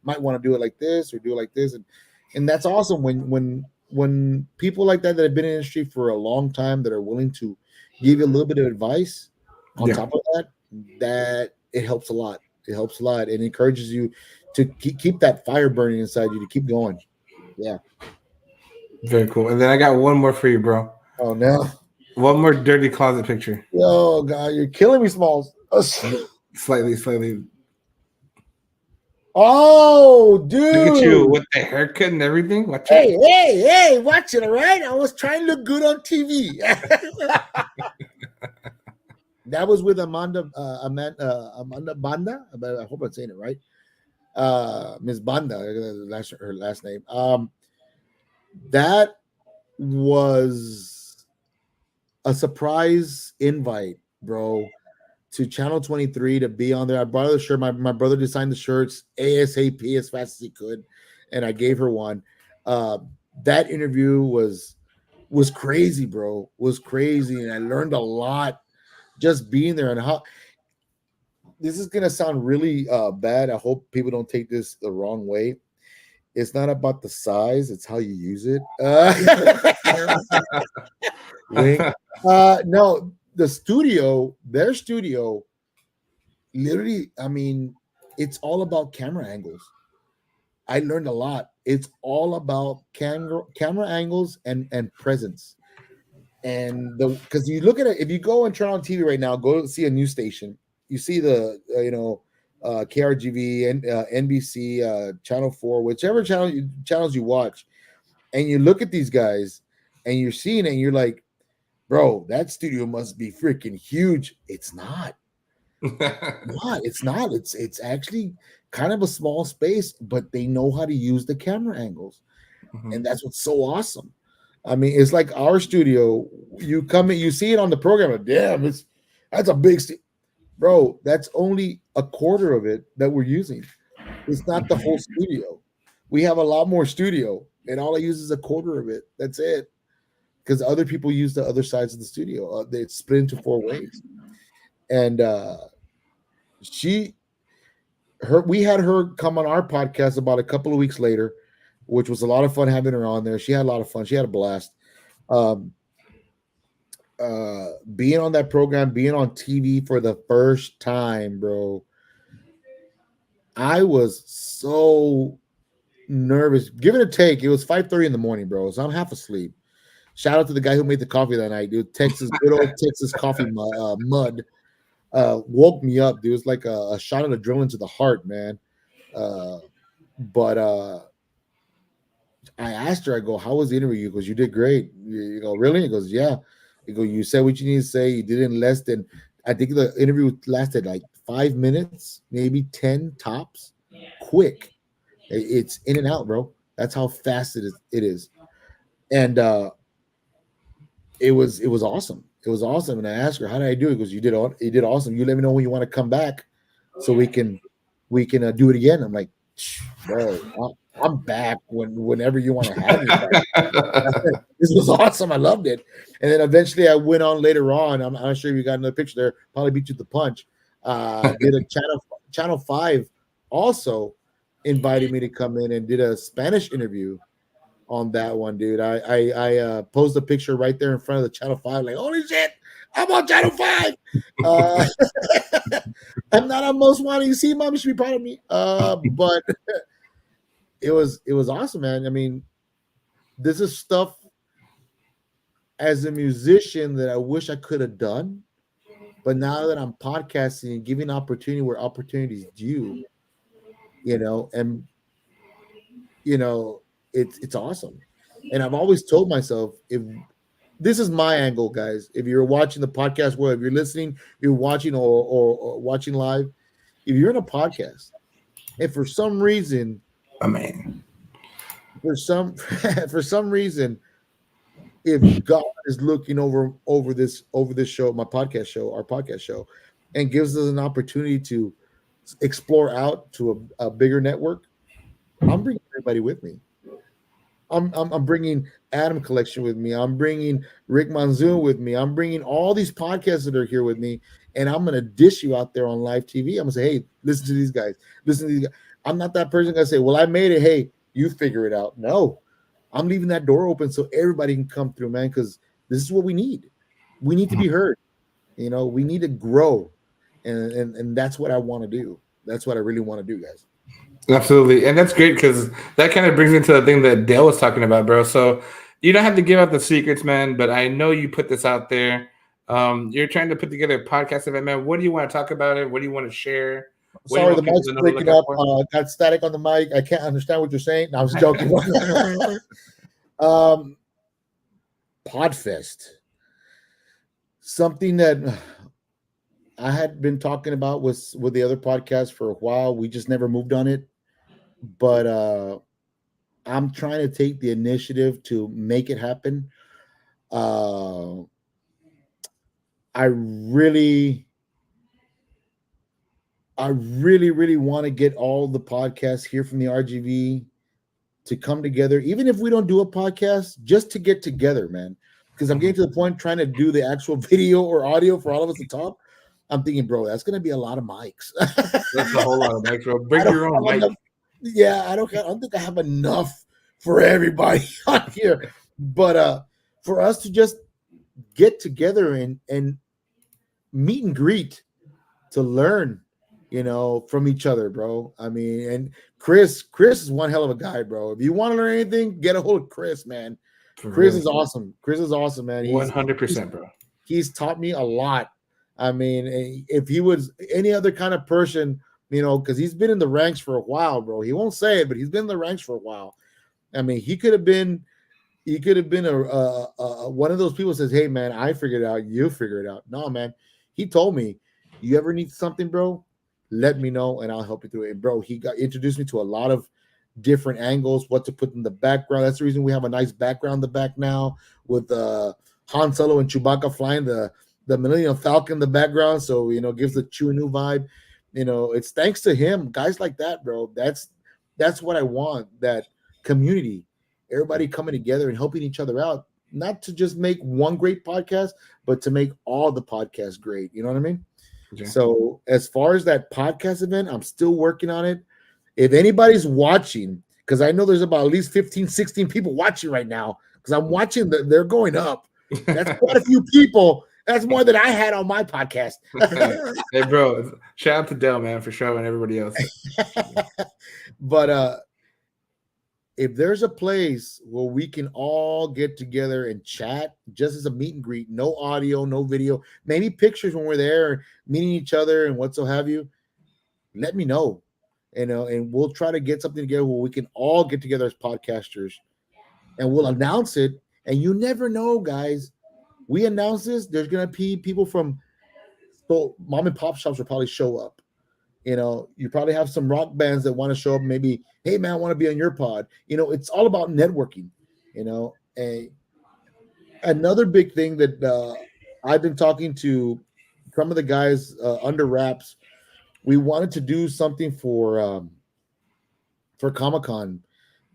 might want to do it like this or do it like this." And that's awesome when people like that have been in the industry for a long time that are willing to give you a little bit of advice on Yeah. top of that it helps a lot. It helps a lot and encourages you to keep that fire burning inside you to keep going. Yeah. Very cool. And then I got one more for you, bro. Oh no. One more dirty closet picture. Oh God, you're killing me, Smalls. Slightly. Oh, dude. Look at you with the haircut and everything. Watch out. Hey, watch it, all right? I was trying to look good on TV. That was with Amanda Banda. I hope I'm saying it right. Miss Banda, her last name. That was a surprise invite, bro, to Channel 23 to be on there. I brought her the shirt. My brother designed the shirts ASAP as fast as he could, and I gave her one. That interview was crazy, bro. Was crazy, and I learned a lot just being there. And how this is gonna sound really bad. I hope people don't take this the wrong way. It's not about the size; it's how you use it. No, their studio, literally. I mean, it's all about camera angles. I learned a lot. It's all about camera angles and presence. And because you look at it, if you go and turn on TV right now, go see a news station, you see the KRGV and NBC, Channel 4, whichever channels you watch, and you look at these guys and you're seeing it and you're like, bro, that studio must be freaking huge. It's not. It's not. It's actually kind of a small space, but they know how to use the camera angles. Mhm. And that's what's so awesome. I mean, it's like our studio. You come in, you see it on the program, and damn, that's a big bro. That's only a quarter of it that we're using. It's not the whole studio. We have a lot more studio, and all I use is a quarter of it. That's it. Because other people use the other sides of the studio. They split into 4 ways. And we had her come on our podcast about a couple of weeks later, which was a lot of fun having her on there. She had a lot of fun. She had a blast. Being on that program, being on TV for the first time, bro. I was so nervous. Give it a take. It was 5:30 in the morning, bro. So I'm half asleep. Shout out to the guy who made the coffee that night, dude. Good old Texas coffee mud. Woke me up, dude. It was like a shot of adrenaline to the heart, man. But I asked her, I go, how was the interview? He goes, you did great. You go, really? He goes, yeah. He goes, you said what you need to say. You did it in less than, I think the interview lasted like 5 minutes, maybe 10 tops. Quick. It's in and out, bro. That's how fast it is. And it was awesome. It was awesome. And I asked her, how did I do it? He goes, you did awesome. You let me know when you want to come back so we can do it again. I'm like, bro, I'm back whenever you want to have me. This was awesome. I loved it. And then eventually I went on later on. I'm not sure if you got another picture there. Probably beat you to the punch. Did a Channel 5 also invited me to come in and did a Spanish interview on that one, dude. I posed a picture right there in front of the Channel 5, like, holy shit, I'm on Channel 5. I'm not on Most Wanted. You see, mom, you should be proud of me. But it was awesome, man. I mean, this is stuff as a musician that I wish I could have done. But now that I'm podcasting and giving opportunity where opportunity is due, and it's awesome. And I've always told myself, if this is my angle, guys, if you're watching the podcast world, if you're listening, you're watching or watching live, if you're in a podcast and for some reason, for some reason, if God is looking over this show, our podcast show, and gives us an opportunity to explore out to a bigger network, I'm bringing everybody with me. I'm bringing Adam Collection with me. I'm bringing Rick Monzoon with me. I'm bringing all these podcasts that are here with me, and I'm gonna dish you out there on live TV. I'm gonna say, hey, listen to these guys. Listen to these guys. I'm not that person gonna say, well, I made it. Hey, you figure it out. No, I'm leaving that door open so everybody can come through, man, because this is what we need. we need to be heard. You know, we need to grow, and that's what I want to do. That's what I really want to do, guys. Absolutely. And that's great because that kind of brings me to the thing that Dale was talking about, bro. So you don't have to give out the secrets, man, but I know you put this out there. You're trying to put together a podcast event, man. What do you want to talk about it? What do you want to share? What do you Sorry, the want people mic's to know to breaking look out up. for? Got static on the mic. I can't understand what you're saying. No, I was joking. Podfest. Something that I had been talking about with the other podcast for a while. We just never moved on it. But I'm trying to take the initiative to make it happen. I really want to get all the podcasts here from the RGV to come together, even if we don't do a podcast, just to get together, man. Because I'm getting to the point trying to do the actual video or audio for all of us to talk. I'm thinking, bro, that's gonna be a lot of mics. That's a whole lot of mics, bro. Bring your own mic. Yeah, I don't think I have enough for everybody on here. But for us to just get together and meet and greet to learn, you know, from each other, bro. I mean, and Chris is one hell of a guy, bro. If you want to learn anything, get a hold of Chris, man. Chris is awesome. Chris is awesome, man. 100%, bro. He's taught me a lot. I mean, if he was any other kind of person, you know, because he's been in the ranks for a while, bro. He won't say it, but he's been in the ranks for a while. I mean, he could have been a one of those people who says, "Hey, man, I figured it out. You figure it out." No, man. He told me, "You ever need something, bro? Let me know, and I'll help you through it." And bro, he introduced me to a lot of different angles, what to put in the background. That's the reason we have a nice background in the back now with Han Solo and Chewbacca flying the Millennium Falcon in the background. So, you know, gives the Chewie vibe. You know, it's thanks to him, guys like that, bro. That's what I want. That community, everybody coming together and helping each other out, not to just make one great podcast, but to make all the podcasts great. You know what I mean? Okay. So as far as that podcast event, I'm still working on it. If anybody's watching, because I know there's about at least 15, 16 people watching right now, because I'm watching they're going up. That's quite a few people. That's more than I had on my podcast. Hey, bro, shout out to Dell, man, for sure, and everybody else. But if there's a place where we can all get together and chat just as a meet and greet, no audio, no video, maybe pictures when we're there, meeting each other and what so have you, let me know. You know, and we'll try to get something together where we can all get together as podcasters and we'll announce it. And you never know, guys. We announce this, there's going to be people from mom and pop shops will probably show up. You know, you probably have some rock bands that want to show up. Maybe, hey, man, I want to be on your pod. You know, it's all about networking. You know, another big thing that I've been talking to some of the guys under wraps. We wanted to do something for Comic-Con,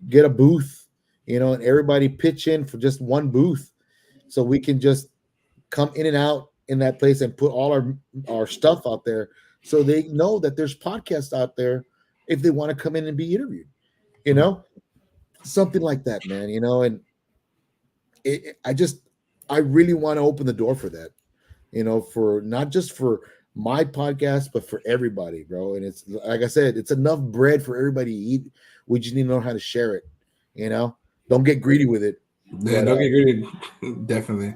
get a booth, you know, and everybody pitch in for just one booth, so we can just come in and out in that place and put all our stuff out there, so they know that there's podcasts out there if they want to come in and be interviewed, you know, something like that, man. You know, and I really want to open the door for that, you know, for not just for my podcast, but for everybody, bro. And it's like I said, it's enough bread for everybody to eat. We just need to know how to share it. You know, don't get greedy with it. Yeah, don't get greedy. Definitely.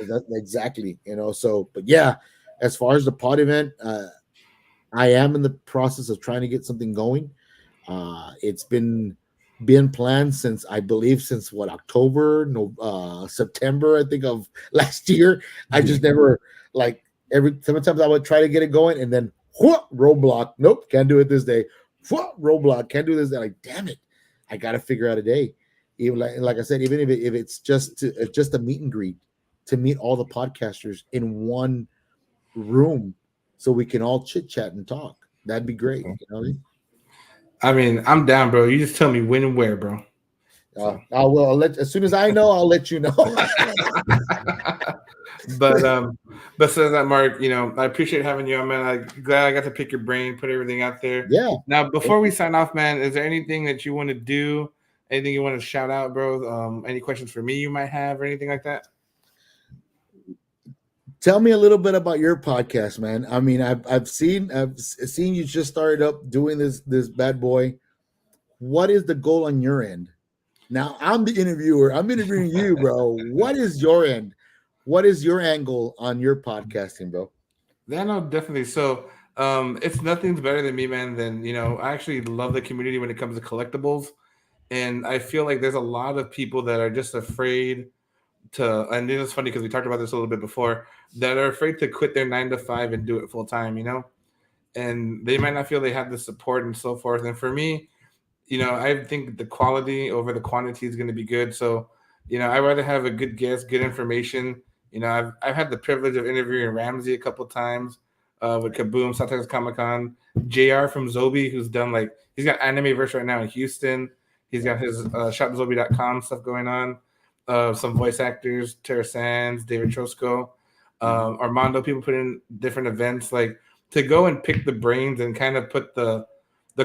That's exactly. You know, so but yeah, as far as the pod event, I am in the process of trying to get something going. It's been planned since October, September, I think, of last year. I just never sometimes I would try to get it going and then roadblock. Nope, can't do it this day. Roadblock, can't do this day. Like, damn it, I got to figure out a day. Even like I said, even if it's just a meet and greet to meet all the podcasters in one room, so we can all chit chat and talk. That'd be great. You know what I mean? I mean, I'm down, bro. You just tell me when and where, bro. I will. As soon as I know, I'll let you know. But so that, Mark, you know, I appreciate having you on, man. I'm glad I got to pick your brain, put everything out there. Yeah. Now, before we sign off, man, is there anything that you want to do? Anything you want to shout out, bro? Any questions for me you might have or anything like that? Tell me a little bit about your podcast, man. I mean, I've seen you just started up doing this bad boy. What is the goal on your end? Now I'm the interviewer. I'm interviewing you, bro. What is your end? What is your angle on your podcasting, bro? Yeah, no, definitely. So, it's nothing's better than me, man. Than I actually love the community when it comes to collectibles, and I feel like there's a lot of people that are just afraid to. And it's funny because we talked about this a little bit before. That are afraid to quit their 9 to 5 and do it full time. And they might not feel they have the support and so forth. And for me, I think the quality over the quantity is going to be good. So, I'd rather have a good guest, good information. I've had the privilege of interviewing Ramsey a couple times with Kaboom, sometimes Comic Con. JR from Zobi, who's done he's got Anime Verse right now in Houston. He's got his shopzobi.com stuff going on. Some voice actors, Tara Sands, David Trosco, Armando, people put in different events, like to go and pick the brains and kind of put the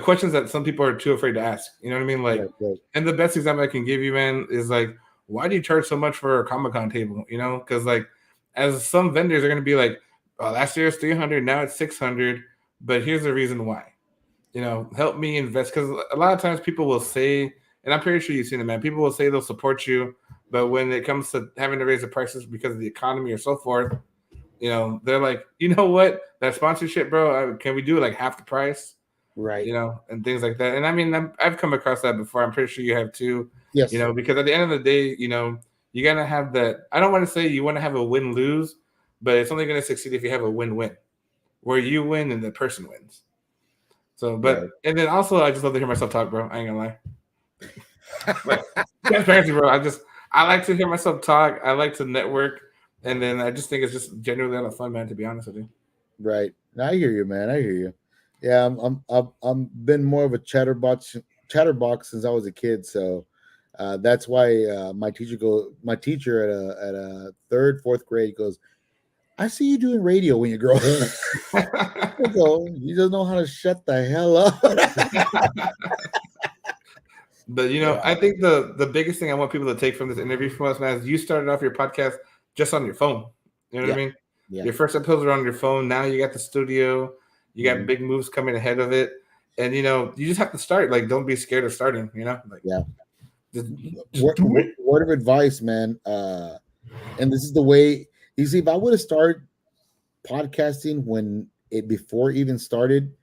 questions that some people are too afraid to ask. You know what I mean? Like, Right. and the best example I can give you, man, is like, why do you charge so much for a Comic-Con table? Because as some vendors are going to be like, oh, last year was 300, now it's 600, but here's the reason why. Help me invest, because a lot of times people will say, and I'm pretty sure you've seen it, man. People will say they'll support you, but when it comes to having to raise the prices because of the economy or so forth, they're like, you know what, that sponsorship, bro, can we do it like half the price? Right. And things like that. And I mean, I've come across that before. I'm pretty sure you have too. Yes. Because at the end of the day, you gotta have that. I don't want to say you want to have a win-lose, but it's only going to succeed if you have a win-win, where you win and the person wins. So, but Right. and then also, I just love to hear myself talk, bro. I ain't gonna lie. Like, transparency, bro. I like to hear myself talk. I like to network, and then I just think it's just genuinely a lot of fun, man. To be honest with you. Right. I hear you, man. I hear you. Yeah, I'm been more of a chatterbox since I was a kid. So that's why my teacher at a third, fourth grade goes, I see you doing radio when you grow up. I go, you just know how to shut the hell up. But I think the biggest thing I want people to take from this interview from us, man, is you started off your podcast just on your phone. You know what I mean? Yeah. Your first episodes are on your phone. Now you got the studio. You got big moves coming ahead of it, and you just have to start. Like, don't be scared of starting. Like, Yeah. Just do it. Word of advice, man. And this is the way. You see, if I would have started podcasting before it even started,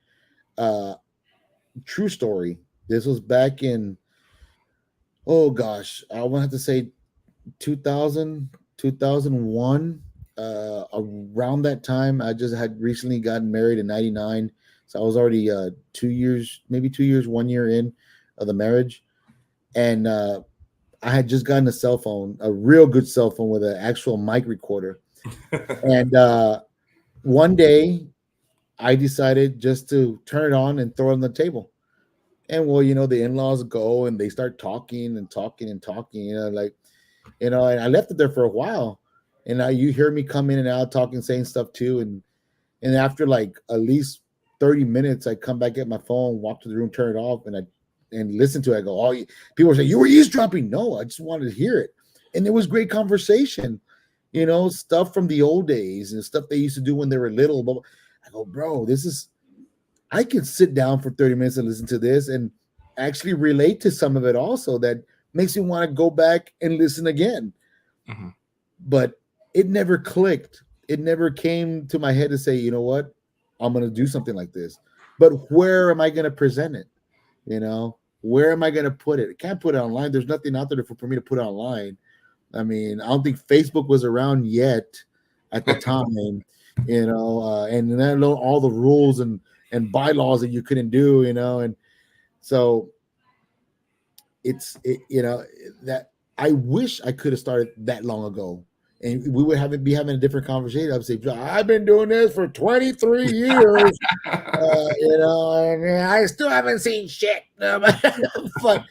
true story. This was back in, oh gosh, I want to have to say 2000, 2001. Around that time, I just had recently gotten married in 99. So I was already 2 years, maybe 2 years, 1 year in of the marriage. And I had just gotten a cell phone, a real good cell phone with an actual mic recorder. And one day I decided just to turn it on and throw it on the table. And well, the in-laws go and they start talking and talking and talking, and I left it there for a while. And now you hear me come in and out talking, saying stuff too. And after like at least 30 minutes, I come back, get my phone, walk to the room, turn it off, and listen to it. I go, oh, people say, you were eavesdropping. No, I just wanted to hear it. And it was great conversation, stuff from the old days and stuff they used to do when they were little. But I go, bro, I can sit down for 30 minutes and listen to this and actually relate to some of it also that makes me want to go back and listen again. Mm-hmm. But it never clicked. It never came to my head to say, you know what, I'm going to do something like this. But where am I going to present it? Where am I going to put it? I can't put it online. There's nothing out there for me to put online. I mean, I don't think Facebook was around yet at the time, and then all the rules and bylaws that you couldn't do, and so that I wish I could have started that long ago, and we would be having a different conversation. I would say, I've been doing this for 23 years, and I still haven't seen shit. But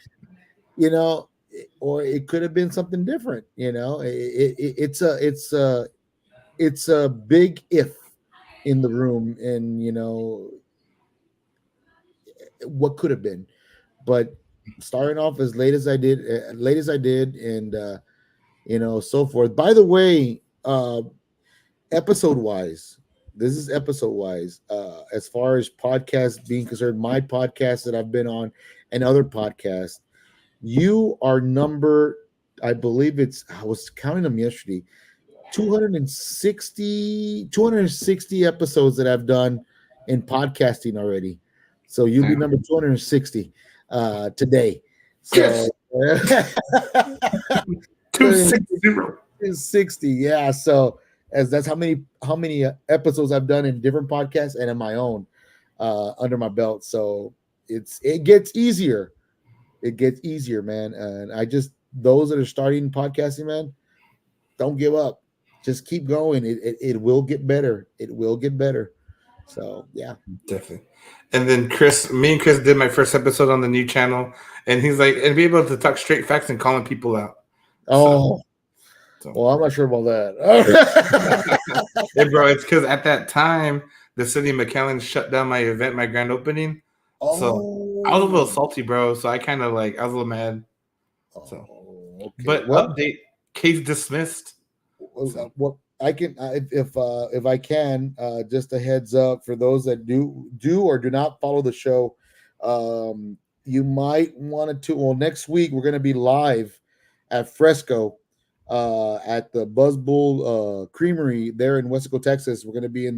or it could have been something different. It's a big if in the room, and what could have been, but starting off as late as I did, and so forth. By the way, episode wise, this is episode wise. As far as podcasts being concerned, my podcast that I've been on and other podcasts, you are number, I believe I was counting them yesterday, 260 episodes that I've done in podcasting already. So you'll be number 260 today. So 260. 60, yeah. So as that's how many episodes I've done in different podcasts and in my own under my belt. So it gets easier. It gets easier, man. And I just, those that are starting podcasting, man, don't give up. Just keep going. It will get better. It will get better. So yeah, Definitely. And then me and Chris did my first episode on the new channel, and he's like, and be able to talk straight facts and calling people out. oh. So. Well, I'm not sure about that. Hey, bro, it's because at that time, the city of McAllen shut down my event, my grand opening. So I was a little salty, bro. So I kind of I was a little mad. So, okay. But well, update, case dismissed. What I can, if I can, just a heads up for those that do or do not follow the show. You might want to. Well, next week we're going to be live at Fresco. At the Buzzbull Creamery there in Wesco, Texas. We're going to be in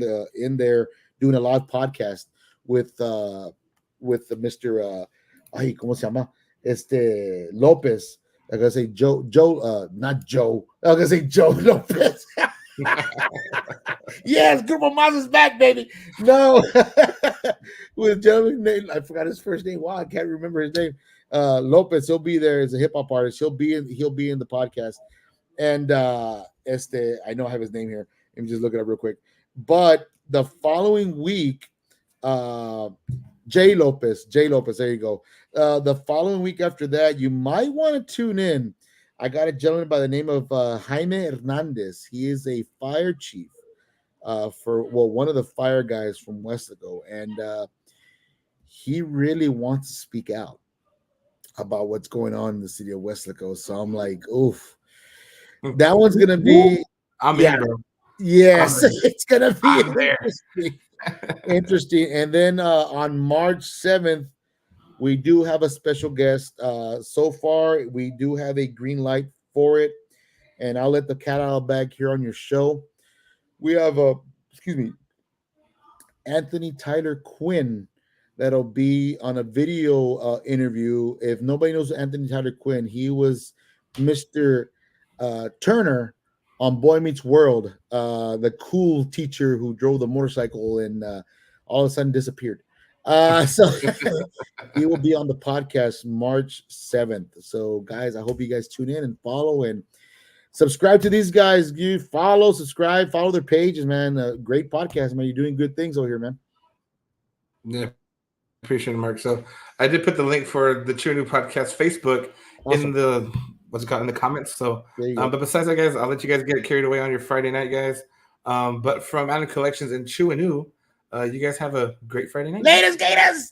there doing a live podcast with the Mr. ¿Cómo se llama? Lopez. I'm gonna say Joe, not Joe. I'm gonna say Joe Lopez. Yes, Grupo Maz is back, baby. No, with gentleman name, I forgot his first name. Wow, I can't remember his name. Lopez, he'll be there as a hip hop artist. He'll be in the podcast. And I know I have his name here. Let me just look it up real quick. But the following week, Jay Lopez, there you go. The following week after that, you might want to tune in. I got a gentleman by the name of Jaime Hernandez. He is a fire chief one of the fire guys from Wesco, and he really wants to speak out about what's going on in the city of Wesco. So I'm like, oof. That one's gonna be in, bro. Yes, it's gonna be interesting. Interesting. And then on March 7th, we do have a special guest. So far, we do have a green light for it, and I'll let the cat out of the bag here on your show. We have Anthony Tyler Quinn that'll be on a video interview. If nobody knows Anthony Tyler Quinn, he was Mr. Turner on Boy Meets World, the cool teacher who drove the motorcycle and all of a sudden disappeared. So he will be on the podcast March 7th. So guys, I hope you guys tune in and follow and subscribe to these guys. You subscribe, follow their pages, man. Great podcast, man. You're doing good things over here, man. Yeah, appreciate it, Mark. So I did put the link for the True New Podcast Facebook in the in the comments. So, but besides that, guys, I'll let you guys get carried away on your Friday night, guys. But from Adam Collections and Chew and New, you guys have a great Friday night. Laters, Gators.